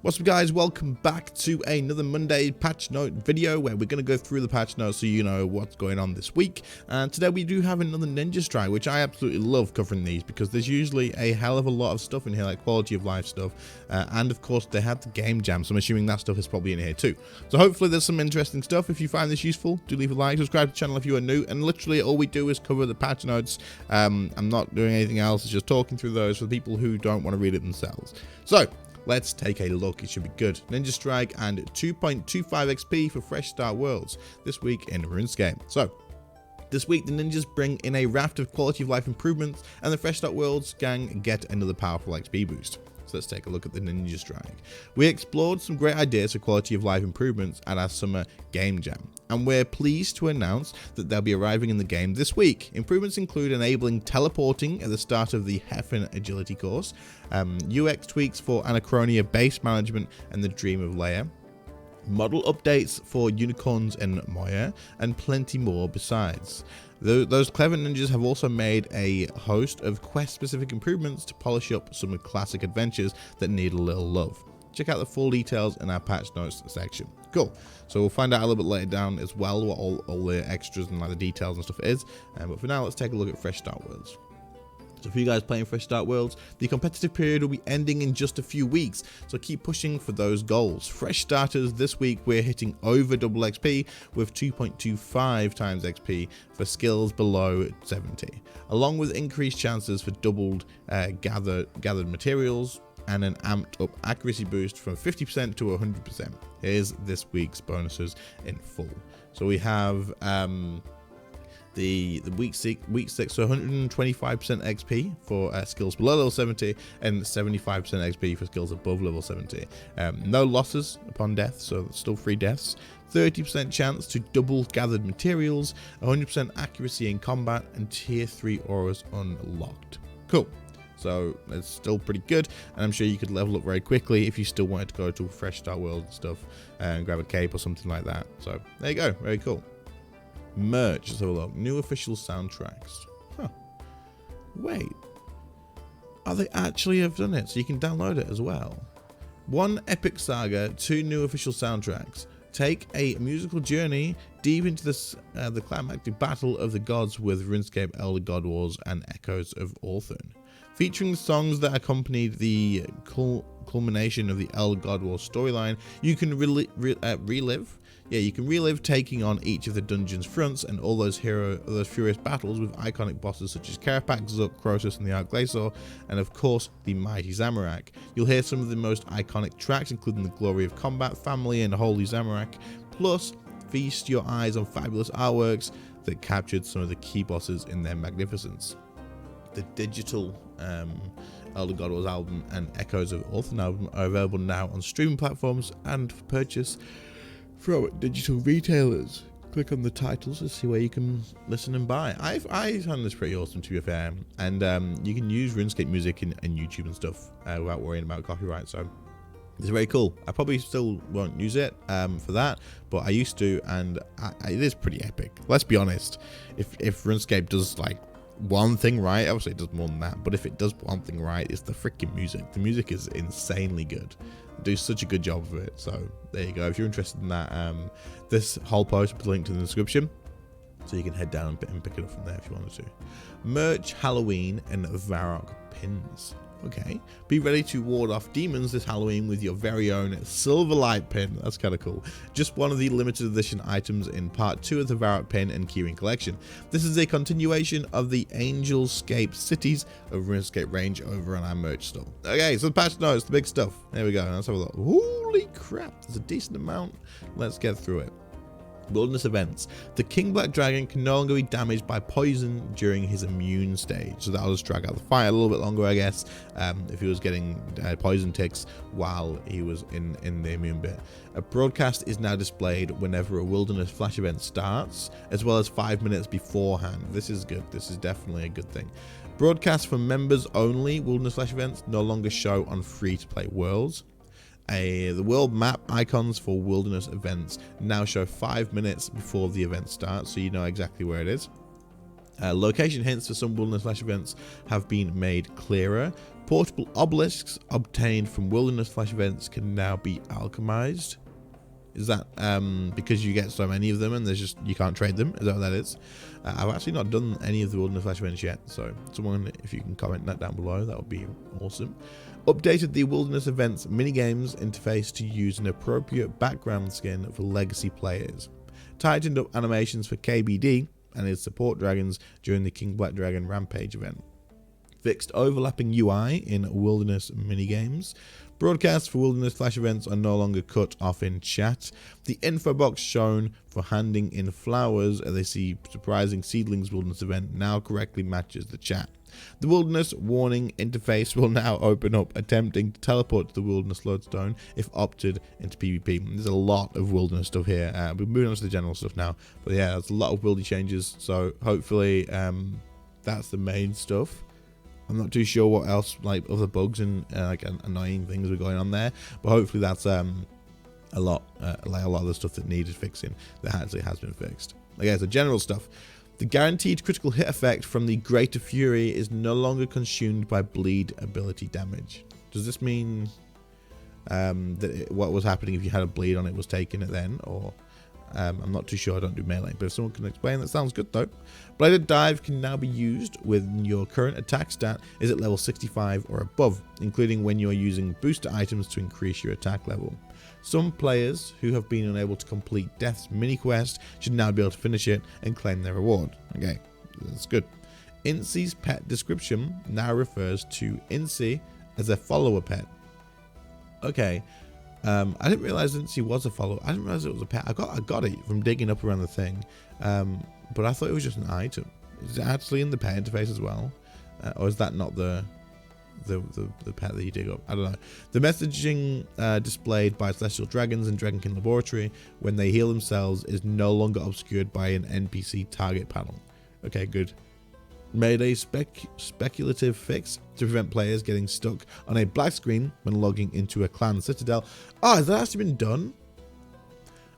What's up guys, welcome back to another Monday patch note video where we're going to go through the patch notes so you know what's going on this week. And today we do have another Ninja Strike, which I absolutely love covering these because there's usually a hell of a lot of stuff in here, like quality of life stuff, and of course they had the game jam, so I'm assuming that stuff is probably in here too. So hopefully there's some interesting stuff. If you find this useful, do leave a like, subscribe to the channel if you are new, and literally all we do is cover the patch notes. I'm not doing anything else, it's just talking through those for the people who don't want to read it themselves. So let's take a look. It should be good. Ninja Strike and 2.25 XP for Fresh Start Worlds this week in RuneScape. So this week the ninjas bring in a raft of quality of life improvements, and the Fresh Start Worlds gang get another powerful XP boost. So let's take a look at the Ninja Strike. We explored some great ideas for quality of life improvements at our summer game jam, and we're pleased to announce that they'll be arriving in the game this week. Improvements include enabling teleporting at the start of the Heffen agility course, UX tweaks for Anachronia base management and the Dream of Leia, model updates for unicorns and Moya, and plenty more besides. Those clever ninjas have also made a host of quest-specific improvements to polish up some classic adventures that need a little love. Check out the full details in our patch notes section. Cool. So we'll find out a little bit later down as well what all the extras and like the details and stuff is. But for now, let's take a look at Fresh Start Worlds. So for you guys playing Fresh Start Worlds, the competitive period will be ending in just a few weeks, so keep pushing for those goals. Fresh starters this week, we're hitting over double XP with 2.25 times XP for skills below 70, along with increased chances for doubled gathered materials and an amped up accuracy boost from 50% to 100%. Here's this week's bonuses in full. So we have the week 6, so 125% XP for skills below level 70 and 75% XP for skills above level 70. No losses upon death, so still free deaths. 30% chance to double gathered materials, 100% accuracy in combat, and tier 3 auras unlocked. Cool. So it's still pretty good, and I'm sure you could level up very quickly if you still wanted to go to a Fresh Start World and stuff and grab a cape or something like that. So there you go, very cool. Merch, let's have a look. New official soundtracks. Huh. Wait. Oh, they actually have done it, so you can download it as well. One epic saga, 2 new official soundtracks. Take a musical journey deep into the climactic battle of the gods with RuneScape Elder God Wars and Echoes of Orthon. Featuring songs that accompanied the culmination of the Elder God Wars storyline, you can relive taking on each of the dungeon's fronts and all those furious battles with iconic bosses such as Karapak, Zuk, Crotus, and the Archglacior, and of course the mighty Zamorak. You'll hear some of the most iconic tracks, including the Glory of Combat, Family, and Holy Zamorak. Plus, feast your eyes on fabulous artworks that captured some of the key bosses in their magnificence. The digital Elder God Wars album and Echoes of Orthon album are available now on streaming platforms and for purchase from digital retailers. Click on the titles to see where you can listen and buy. I found this pretty awesome, to be fair, and you can use RuneScape music in YouTube and stuff without worrying about copyright, so it's very cool. I probably still won't use it for that, but I used to, and it is pretty epic. Let's be honest, if RuneScape does like one thing right, obviously it does more than that, but if it does one thing right, it's the freaking music. The music is insanely good. Do such a good job of it. So there you go. If you're interested in that, this whole post will be linked in the description, so you can head down and pick it up from there if you wanted to. Merch, Halloween, and Varrock pins. Okay, be ready to ward off demons this Halloween with your very own Silverlight pin. That's kind of cool. Just one of the limited edition items in part 2 of the Varrock pin and keyring collection. This is a continuation of the Angelscape Cities of RuneScape range over on our merch store. Okay, so the patch notes, the big stuff. There we go. Let's have a look. Holy crap, there's a decent amount. Let's get through it. Wilderness events. The King Black Dragon can no longer be damaged by poison during his immune stage, so that'll just drag out the fight a little bit longer, I guess, if he was getting poison ticks while he was in the immune bit. A broadcast is now displayed whenever a Wilderness Flash event starts, as well as 5 minutes beforehand. This is good. This is definitely a good thing. Broadcasts for members only Wilderness Flash events no longer show on free-to-play worlds. The world map icons for wilderness events now show 5 minutes before the event starts, so you know exactly where it is. Location hints for some Wilderness Flash events have been made clearer. Portable obelisks obtained from Wilderness Flash events can now be alchemized. Is that because you get so many of them and there's just you can't trade them? Is that what that is? I've actually not done any of the Wilderness Flash events yet, so someone, if you can comment that down below, that would be awesome. Updated the Wilderness Events minigames interface to use an appropriate background skin for legacy players. Tightened up animations for KBD and his support dragons during the King Black Dragon Rampage event. Fixed overlapping UI in Wilderness minigames. Broadcasts for Wilderness Flash events are no longer cut off in chat. The info box shown for handing in flowers as they see surprising seedlings Wilderness event now correctly matches the chat. The Wilderness warning interface will now open up attempting to teleport to the Wilderness Lodestone if opted into PvP. There's a lot of Wilderness stuff here. We're moving on to the general stuff now. But yeah, there's a lot of wildy changes. So hopefully that's the main stuff. I'm not too sure what else, like other bugs and like annoying things were going on there, but hopefully that's a lot of the stuff that needed fixing that actually has been fixed. Okay, so general stuff. The guaranteed critical hit effect from the Greater Fury is no longer consumed by bleed ability damage. Does this mean that what was happening if you had a bleed on it was taking it then, or? I'm not too sure, I don't do melee, but if someone can explain, that sounds good though. Bladed Dive can now be used when your current attack stat is at level 65 or above, including when you're using booster items to increase your attack level. Some players who have been unable to complete Death's mini quest should now be able to finish it and claim their reward. Okay, that's good. Incy's pet description now refers to Incy as a follower pet. Okay. I didn't realize Incy was a follower. I didn't realize it was a pet. I got it from digging up around the thing, but I thought it was just an item. Is it actually in the pet interface as well, or is that not the pet that you dig up? I don't know. The messaging displayed by Celestial Dragons in Dragonkin Laboratory when they heal themselves is no longer obscured by an NPC target panel. Okay, good. Made a speculative fix to prevent players getting stuck on a black screen when logging into a clan citadel. Oh, has that actually been done?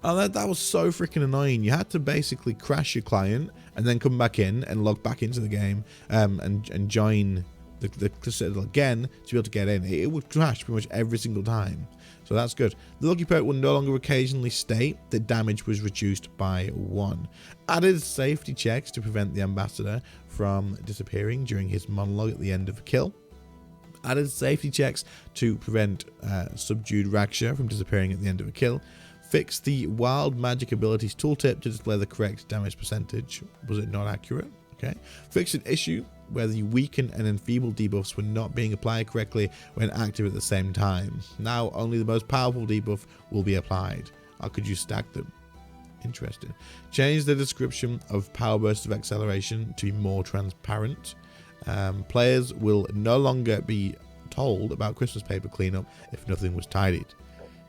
Oh, that was so freaking annoying. You had to basically crash your client and then come back in and log back into the game and join the citadel again to be able to get in. It would crash pretty much every single time. So that's good. The lucky perk will no longer occasionally state that damage was reduced by 1. Added safety checks to prevent the ambassador from disappearing during his monologue at the end of a kill. Added safety checks to prevent subdued Raksha from disappearing at the end of a kill. Fixed the wild magic abilities tooltip to display the correct damage percentage. Was it not accurate? Okay. Fixed an issue where the weaken and enfeeble debuffs were not being applied correctly when active at the same time. Now only the most powerful debuff will be applied. How could you stack them? Interesting. Change the description of power bursts of acceleration to be more transparent. Players will no longer be told about Christmas paper cleanup if nothing was tidied.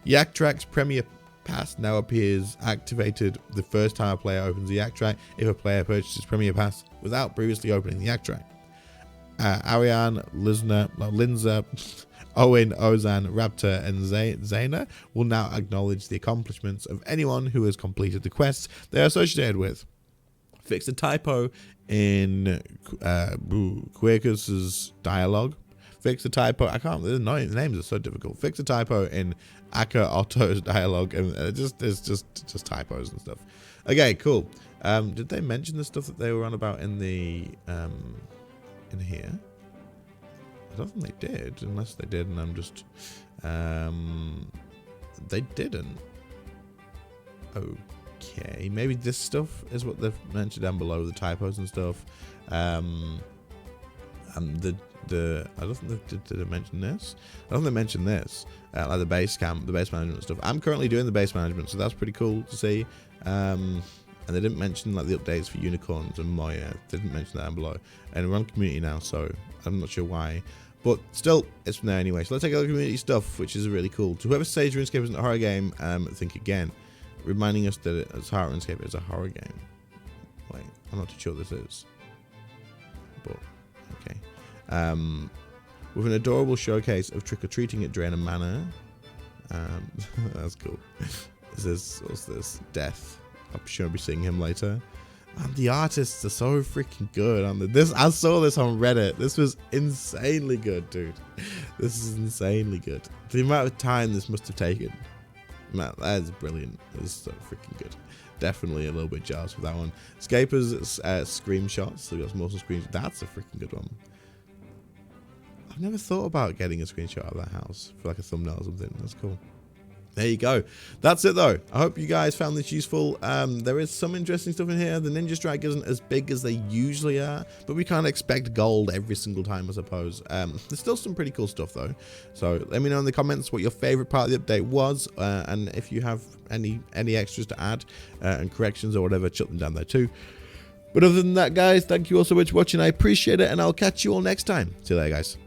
Yak Track's Premier Pass now appears activated the first time a player opens the Yak Track if a player purchases Premier Pass without previously opening the Yak Track. Ariane, Linza, Owen, Ozan, Raptor, and Zaina will now acknowledge the accomplishments of anyone who has completed the quests they are associated with. Fix a typo in Quercus's dialogue. Fix a typo. I can't. The names are so difficult. Fix a typo in Aka Otto's dialogue, and it's just typos and stuff. Okay, cool. Did they mention the stuff that they were on about in the in here? I don't think they did, unless they did, and I'm just they didn't. Okay, maybe this stuff is what they've mentioned down below, the typos and stuff. I don't think did they mention this? I don't think they mentioned this, like the base camp, the base management stuff. I'm currently doing the base management, so that's pretty cool to see. And they didn't mention like the updates for unicorns and Moya. They didn't mention that down below. And we're on community now, so I'm not sure why. But still, it's from there anyway. So let's take a look at community stuff, which is really cool. To whoever says RuneScape isn't a horror game, think again. Reminding us that RuneScape is a horror game. Wait, I'm not too sure this is. But, okay. With an adorable showcase of trick-or-treating at Draenor Manor. That's cool. What's this? Death. I'm sure I'll be seeing him later. And the artists are so freaking good. I saw this on Reddit. This was insanely good, dude. This is insanely good. The amount of time this must have taken. Man, that is brilliant. It's so freaking good. Definitely a little bit jealous with that one. Scaper's screenshots. So we got some awesome screenshots. That's a freaking good one. I've never thought about getting a screenshot of that house for like a thumbnail or something. That's cool. There you go. That's it though. I hope you guys found this useful. There is some interesting stuff in here. The ninja strike isn't as big as they usually are, but we can't expect gold every single time, I suppose. There's still some pretty cool stuff though. So let me know in the comments what your favorite part of the update was, and if you have any extras to add and corrections or whatever, chuck them down there too. But other than that, guys, thank you all so much for watching. I appreciate it, and I'll catch you all next time. See you later, guys.